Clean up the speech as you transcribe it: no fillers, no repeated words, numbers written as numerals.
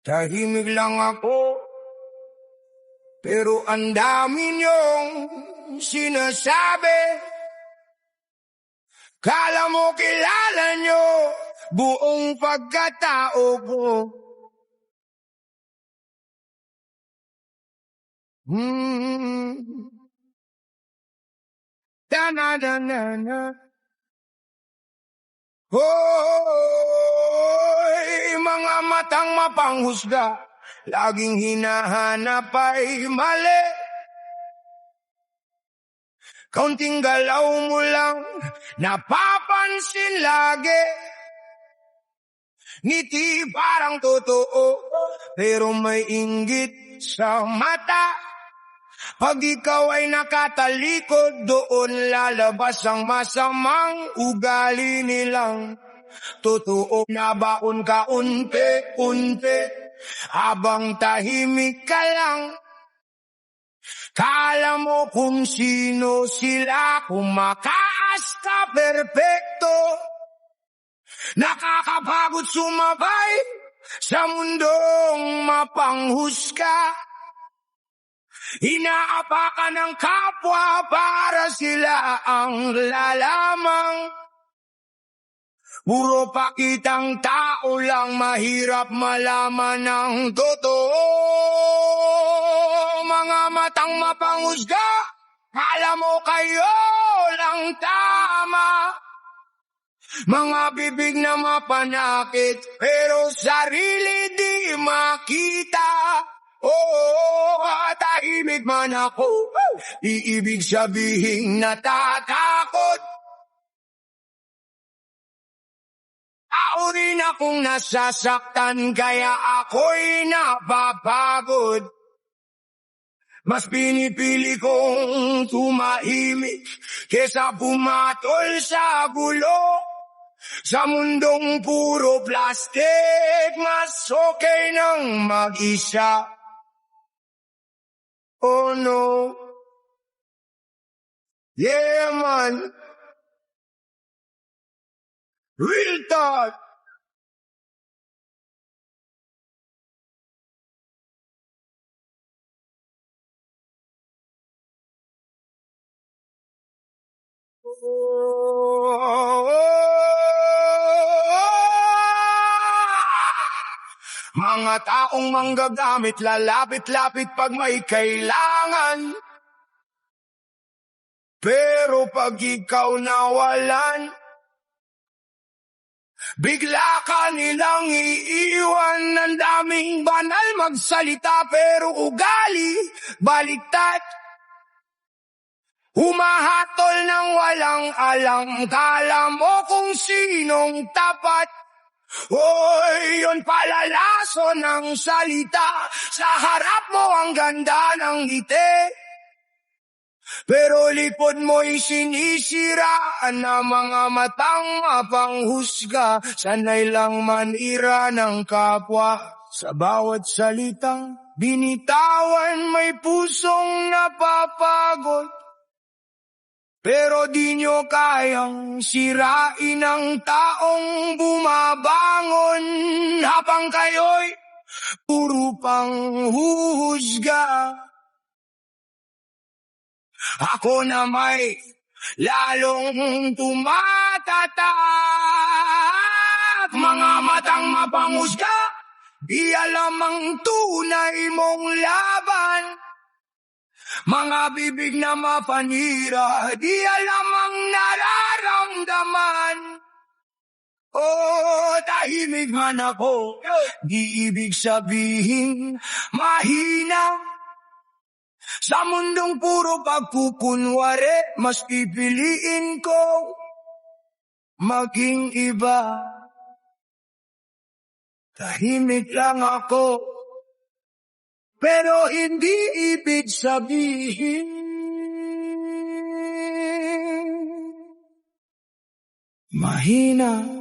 Tahimik lang ako, pero ang dami niyong sinasabi. Kala mo kilala niyo buong pagkatao ko. Da-na-na-na-na. Hoy, mga matang mapanghusga, laging hinahanap ay mali. Kaunting galaw mo lang, napapansin lagi. Ngiti parang totoo, pero may inggit sa mata. Pag ikaw ay nakatalikod, doon lalabas ang masamang ugali nilang. Totoo na baon ka unti-unti, habang tahimik ka lang. Kala mo kung sino sila, kumakaas ka perpekto. Nakakapagod sumabay sa mundong mapanghusga. Inaapakan ng kapwa para sila ang lalamang. Puro pakitang tao lang, mahirap malaman ang totoo. Mga matang mapanghusga, kala mo kayo lang tama. Mga bibig na mapanakit, pero sarili di makita. Tahimik man ako, iibig sabihin natatakot. Ako rin akong nasasaktan, kaya ako'y napapagod. Mas pinipili kong tumahimik kesa pumatol sa gulo. Sa mundong puro plastic, mas okay nang mag-isa. Oh no. Yeah man. Real talk. Mga taong manggagamit, lalapit-lapit pag may kailangan. Pero pag ikaw nawalan, bigla ka nilang iiwan. Ang daming banal magsalita, pero ugali baliktad. Humahatol ng walang alam, kala mo kung sinong tapat. Hoy, yun pala laso ng salita. Sa harap mo ang ganda ng ngiti, pero likod mo'y sinisiraan na mga matang mapanghusga. Sanay lang manira ng kapwa, sa bawat salitang binitawan may pusong napapagod. Pero di nyo kayang sirain ang taong bumabangon, habang kayo'y puro pang huhusga. Ako na may lalong tumatatak. Mga matang mapanghusga, di alam ang tunay mong laban. Mga bibig na mapanira, di alam ang nararamdaman. Tahimik man ako, di ibig sabihin mahina. Sa mundong puro pagkukunwari, mas pipiliin ko maging iba. Tahimik lang ako, pero hindi ibig sabihin mahina.